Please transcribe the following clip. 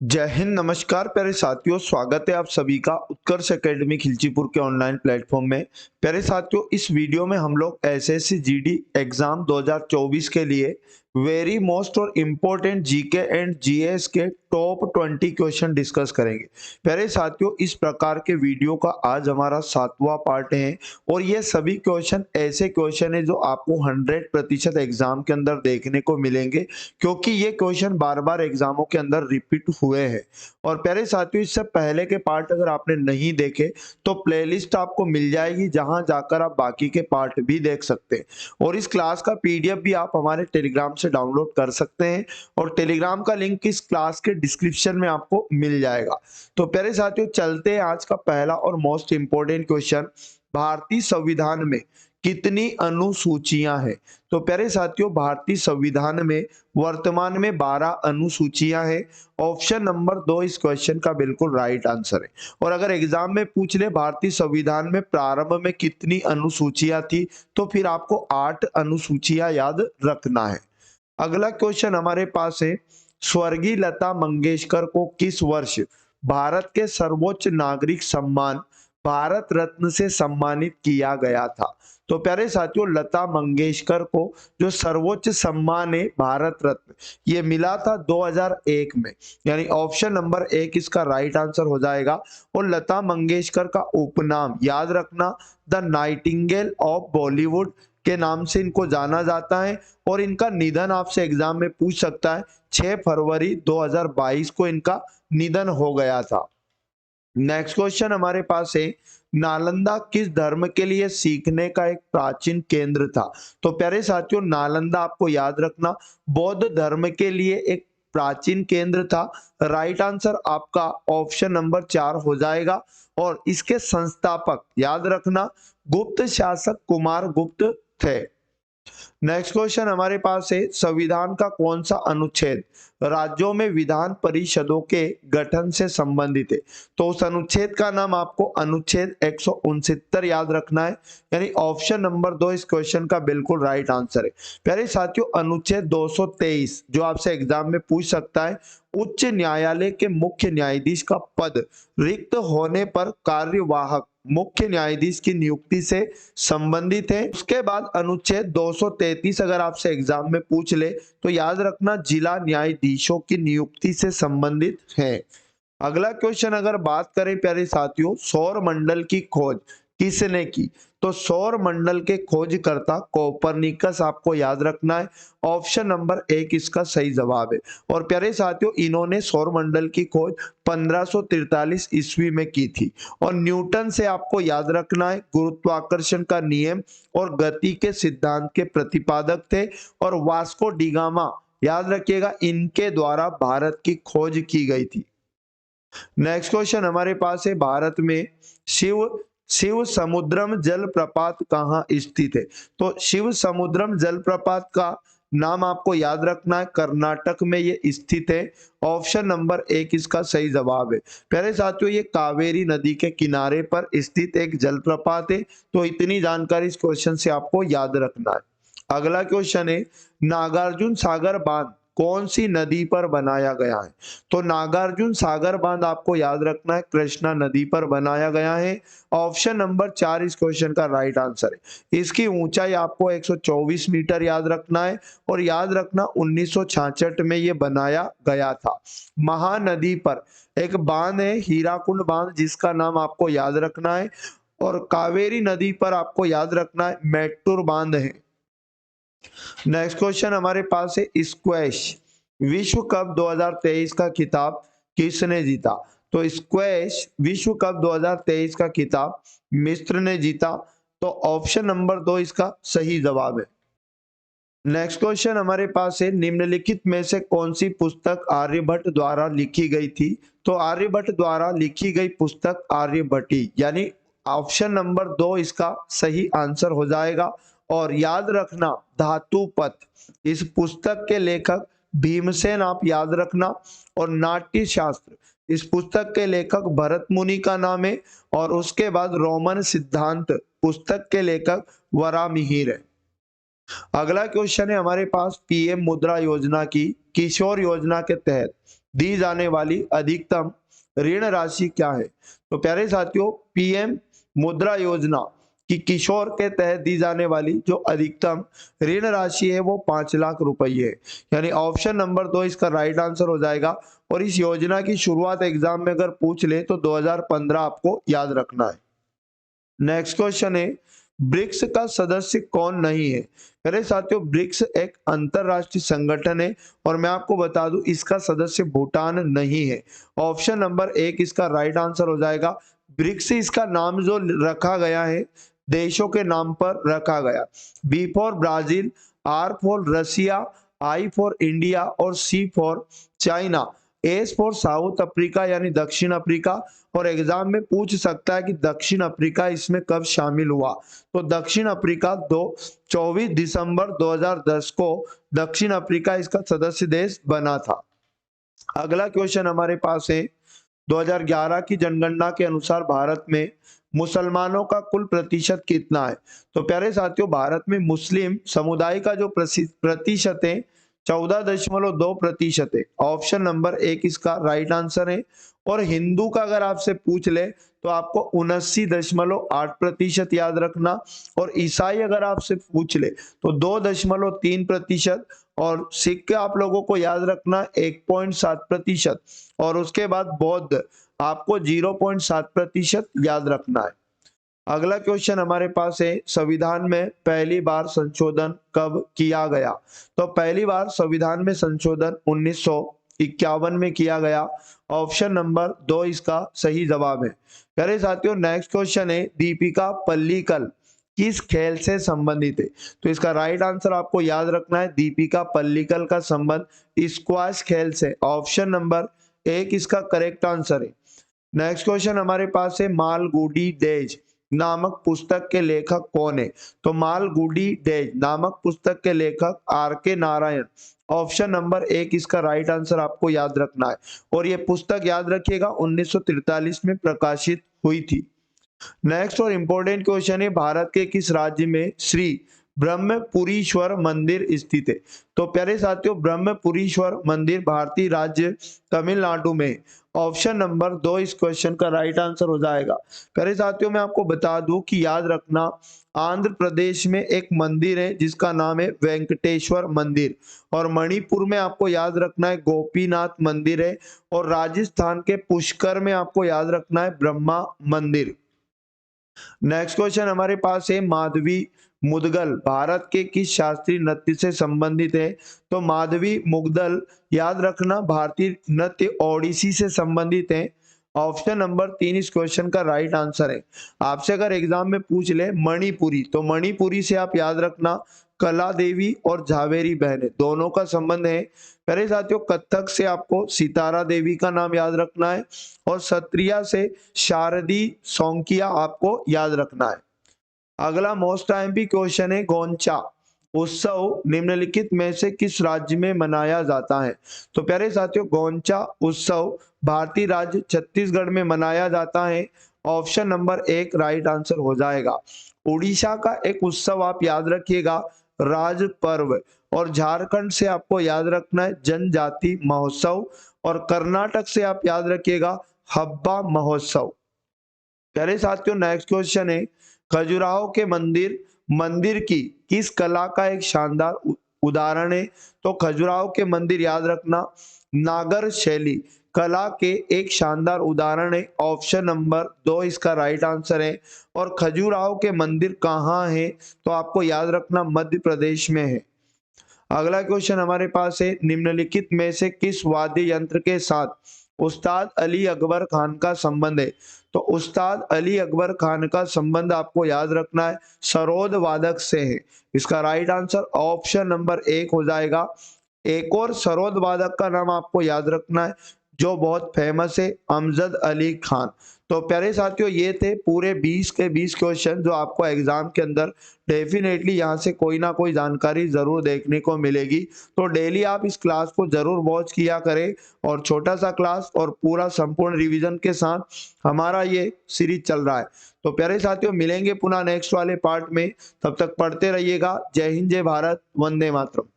जय हिंद, नमस्कार प्यारे साथियों। स्वागत है आप सभी का उत्कर्ष एकेडमी खिलचीपुर के ऑनलाइन प्लेटफॉर्म में। प्यारे साथियों, इस वीडियो में हम लोग एसएससी जीडी एग्जाम 2024 के लिए वेरी मोस्ट और इम्पोर्टेंट जीके एंड जीएस के टॉप 20 क्वेश्चन डिस्कस करेंगे। प्यारे साथियों, इस प्रकार के वीडियो का आज हमारा 7वां पार्ट है और ये सभी क्वेश्चन ऐसे क्वेश्चन है जो आपको 100% एग्जाम के अंदर देखने को मिलेंगे, क्योंकि ये क्वेश्चन बार बार एग्जामों के अंदर रिपीट हुए हैं। और प्यारे साथियों, इससे पहले के पार्ट अगर आपने नहीं देखे तो प्लेलिस्ट आपको मिल जाएगी, जहां जाकर आप बाकी के पार्ट भी देख सकते हैं। और इस क्लास का पीडीएफ भी आप हमारे टेलीग्राम से डाउनलोड कर सकते हैं और टेलीग्राम का लिंक इस क्लास के डिस्क्रिप्शन में आपको मिल जाएगा। तो प्यारे साथियों, चलते हैं आज का पहला और मोस्ट इंपोर्टेंट क्वेश्चन। भारतीय संविधान में कितनी अनुसूचियां हैं? तो प्यारे साथियों, भारतीय संविधान में वर्तमान में 12 अनुसूचियां हैं। ऑप्शन नंबर 2 इस क्वेश्चन का बिल्कुल राइट आंसर है। और अगर एग्जाम में पूछ ले भारतीय संविधान में प्रारंभ में कितनी अनुसूचियां थी, तो फिर आपको 8 अनुसूचियां याद रखना है। अगला क्वेश्चन हमारे पास है, स्वर्गीय लता मंगेशकर को किस वर्ष भारत के सर्वोच्च नागरिक सम्मान भारत रत्न से सम्मानित किया गया था? तो प्यारे साथियों, लता मंगेशकर को जो सर्वोच्च सम्मान है भारत रत्न, ये मिला था 2001 में। यानी ऑप्शन नंबर 1 इसका राइट आंसर हो जाएगा। और लता मंगेशकर का उपनाम याद रखना, द नाइटिंगेल ऑफ बॉलीवुड के नाम से इनको जाना जाता है। और इनका निधन आपसे एग्जाम में पूछ सकता है, 6 फरवरी 2022 को इनका निधन हो गया था। नेक्स्ट क्वेश्चन हमारे पास है, नालंदा किस धर्म के लिए सीखने का एक प्राचीन केंद्र था? तो प्यारे साथियों, नालंदा आपको याद रखना बौद्ध धर्म के लिए एक प्राचीन केंद्र था। राइट आंसर आपका ऑप्शन नंबर 4 हो जाएगा। और इसके संस्थापक याद रखना, गुप्त शासक कुमार गुप्त थे। नेक्स्ट क्वेश्चन हमारे पास है, संविधान का कौन सा अनुच्छेद राज्यों में विधान परिषदों के गठन से संबंधित है? तो उस अनुच्छेद का नाम आपको अनुच्छेद 169 याद रखना है। यानी ऑप्शन नंबर 2 इस क्वेश्चन का बिल्कुल राइट आंसर है। प्यारे साथियों, अनुच्छेद 223 जो आपसे एग्जाम में पूछ सकता है, उच्च न्यायालय के मुख्य न्यायाधीश का पद रिक्त होने पर कार्यवाहक मुख्य न्यायाधीश की नियुक्ति से संबंधित है। उसके बाद अनुच्छेद 233 अगर आपसे एग्जाम में पूछ ले तो याद रखना, जिला न्यायाधीशों की नियुक्ति से संबंधित है। अगला क्वेश्चन अगर बात करें प्यारे साथियों, सौर मंडल की खोज किसने की? तो सौर मंडल के खोजकर्ता कोपरनिकस आपको याद रखना है। ऑप्शन नंबर 1 इसका सही जवाब है। और प्यारे साथियों, इन्होंने सौर मंडल की खोज 1543 ईस्वी में की थी। और न्यूटन से आपको याद रखना है, गुरुत्वाकर्षण का नियम और गति के सिद्धांत के प्रतिपादक थे। और वास्को डिगामा याद रखिएगा, इनके द्वारा भारत की खोज की गई थी। नेक्स्ट क्वेश्चन हमारे पास है, भारत में शिव शिव समुद्रम जलप्रपात कहाँ स्थित है? तो शिव समुद्रम जलप्रपात का नाम आपको याद रखना है, कर्नाटक में ये स्थित है। ऑप्शन नंबर 1 इसका सही जवाब है। प्यारे साथियों, ये कावेरी नदी के किनारे पर स्थित एक जलप्रपात है। तो इतनी जानकारी इस क्वेश्चन से आपको याद रखना है। अगला क्वेश्चन है, नागार्जुन सागर बांध कौन सी नदी पर बनाया गया है? तो नागार्जुन सागर बांध आपको याद रखना है, कृष्णा नदी पर बनाया गया है। ऑप्शन नंबर 4 इस क्वेश्चन का राइट आंसर है। इसकी ऊंचाई आपको 124 मीटर याद रखना है। और याद रखना, 1966 में यह बनाया गया था। महानदी पर एक बांध है, हीराकुंड बांध, जिसका नाम आपको याद रखना है। और कावेरी नदी पर आपको याद रखना है, मेट्टूर बांध है। नेक्स्ट क्वेश्चन हमारे पास है, स्क्वैश विश्व कप 2023 का खिताब किसने जीता? तो स्क्वैश विश्व कप 2023 का खिताब मिस्र ने जीता। तो ऑप्शन नंबर 2 इसका सही जवाब है। नेक्स्ट क्वेश्चन हमारे पास है, निम्नलिखित में से कौन सी पुस्तक आर्यभट्ट द्वारा लिखी गई थी? तो आर्यभट्ट द्वारा लिखी गई पुस्तक आर्यभट्टी, यानी ऑप्शन नंबर 2 इसका सही आंसर हो जाएगा। और याद रखना, धातुपथ इस पुस्तक के लेखक भीमसेन आप याद रखना। और नाट्य शास्त्र इस पुस्तक के लेखक भरत मुनि का नाम है। और उसके बाद रोमन सिद्धांत पुस्तक के लेखक वरामिहिर है। अगला क्वेश्चन है हमारे पास, पीएम मुद्रा योजना की किशोर योजना के तहत दी जाने वाली अधिकतम ऋण राशि क्या है? तो प्यारे साथियों, पीएम मुद्रा योजना कि किशोर के तहत दी जाने वाली जो अधिकतम ऋण राशि है वो 5 लाख रुपये है। यानी ऑप्शन नंबर 2 इसका राइट आंसर हो जाएगा। और इस योजना की शुरुआत एग्जाम में अगर पूछ ले तो 2015 आपको याद रखना है। नेक्स्ट क्वेश्चन है, ब्रिक्स का सदस्य कौन नहीं है? अरे साथियों, ब्रिक्स एक अंतरराष्ट्रीय संगठन है और मैं आपको बता दूं इसका सदस्य भूटान नहीं है। ऑप्शन नंबर 1 इसका राइट आंसर हो जाएगा। ब्रिक्स इसका नाम जो रखा गया है देशों के नाम पर रखा गया। B for Brazil, R for Russia, I for India और C for China, S for South Africa यानी दक्षिण अफ्रीका। और एग्जाम में पूछ सकता है कि दक्षिण अफ्रीका इसमें कब शामिल हुआ? तो दक्षिण अफ्रीका 24 दिसंबर 2010 को दक्षिण अफ्रीका इसका सदस्य देश बना था। अगला क्वेश्चन हमारे पास है, 2011 की जनगणना के अनुसार भारत में मुसलमानों का कुल प्रतिशत कितना है? तो प्यारे साथियों, भारत में मुस्लिम समुदाय का जो प्रतिशत है 14.2% है। ऑप्शन नंबर 1 इसका राइट आंसर है। और हिंदू का अगर आपसे पूछ ले तो आपको 79.8% याद रखना। और ईसाई अगर आपसे पूछ ले तो 2.3%। और सिख के आप लोगों को याद रखना 1.7%। और उसके बाद बौद्ध आपको 0.7% याद रखना है। अगला क्वेश्चन हमारे पास है, संविधान में पहली बार संशोधन कब किया गया? तो पहली बार संविधान में संशोधन 1951 में किया गया। ऑप्शन नंबर 2 इसका सही जवाब है। प्यारे साथियों, नेक्स्ट क्वेश्चन है, दीपिका पल्लिकल किस खेल से संबंधित है? तो इसका राइट आंसर आपको याद रखना है, दीपिका पल्लिकल का संबंध स्क्वैश खेल से। ऑप्शन नंबर 1 इसका करेक्ट आंसर है। नेक्स्ट क्वेश्चन हमारे पास है, मालगुडी डेज नामक पुस्तक के लेखक कौन है? तो मालगुडी डेज नामक पुस्तक के लेखक आर.के. नारायण। ऑप्शन नंबर 1 इसका राइट आंसर आपको याद रखना है। और ये पुस्तक याद रखिएगा 1943 में प्रकाशित हुई थी। नेक्स्ट और इंपॉर्टेंट क्वेश्चन है, भारत के किस राज्य में श्री ब्रह्मपुरीश्वर मंदिर स्थित है? तो प्यारे साथियों, ब्रह्मपुरीश्वर मंदिर भारतीय राज्य तमिलनाडु में। ऑप्शन नंबर 2 इस क्वेश्चन का राइट आंसर हो जाएगा। प्यारे साथियों, मैं आपको बता दूं कि याद रखना आंध्र प्रदेश में एक मंदिर है जिसका नाम है वेंकटेश्वर मंदिर। और मणिपुर में आपको याद रखना है गोपीनाथ मंदिर है। और राजस्थान के पुष्कर में आपको याद रखना है ब्रह्मा मंदिर। नेक्स्ट क्वेश्चन हमारे पास है, माधवी मुदगल भारत के किस शास्त्रीय नृत्य से संबंधित है? तो माधवी मुदगल याद रखना भारतीय नृत्य ओडिसी से संबंधित है। ऑप्शन नंबर 3 इस क्वेश्चन का राइट आंसर है। आपसे अगर एग्जाम में पूछ ले मणिपुरी, तो मणिपुरी से आप याद रखना कला देवी और झावेरी बहनें दोनों का संबंध है। पहले साथियों, कथक से आपको सितारा देवी का नाम याद रखना है। और सत्रिया से शारदी सोंकिया आपको याद रखना है। अगला मोस्ट आईएमपी क्वेश्चन है, गोंचा उत्सव निम्नलिखित में से किस राज्य में मनाया जाता है? तो प्यारे साथियों, गोंचा उत्सव भारतीय राज्य छत्तीसगढ़ में मनाया जाता है। ऑप्शन नंबर 1 राइट आंसर हो जाएगा। उड़ीसा का एक उत्सव आप याद रखिएगा राज पर्व। और झारखंड से आपको याद रखना है जनजाति महोत्सव। और कर्नाटक से आप याद रखिएगा हब्बा महोत्सव। प्यारे साथियों, नेक्स्ट क्वेश्चन है, खजुराहो के मंदिर की किस कला का एक शानदार उदाहरण है? तो खजुराहो के मंदिर याद रखना नागर शैली कला के एक शानदार उदाहरण है। ऑप्शन नंबर 2 इसका राइट आंसर है। और खजुराहो के मंदिर कहाँ है? तो आपको याद रखना मध्य प्रदेश में है। अगला क्वेश्चन हमारे पास है, निम्नलिखित में से किस वाद्य यंत्र के साथ उस्ताद अली अकबर खान का संबंध है? तो उस्ताद अली अकबर खान का संबंध आपको याद रखना है सरोद वादक से है। इसका राइट आंसर ऑप्शन नंबर 1 हो जाएगा। एक और सरोद वादक का नाम आपको याद रखना है जो बहुत फेमस है, अमजद अली खान। तो प्यारे साथियों, ये थे पूरे 20 के 20 क्वेश्चन जो आपको एग्जाम के अंदर डेफिनेटली यहाँ से कोई ना कोई जानकारी जरूर देखने को मिलेगी। तो डेली आप इस क्लास को जरूर वॉच किया करें। और छोटा सा क्लास और पूरा संपूर्ण रिवीजन के साथ हमारा ये सीरीज चल रहा है। तो प्यारे साथियों, मिलेंगे पुनः नेक्स्ट वाले पार्ट में। तब तक पढ़ते रहिएगा। जय हिंद, जय भारत, वंदे मातरम।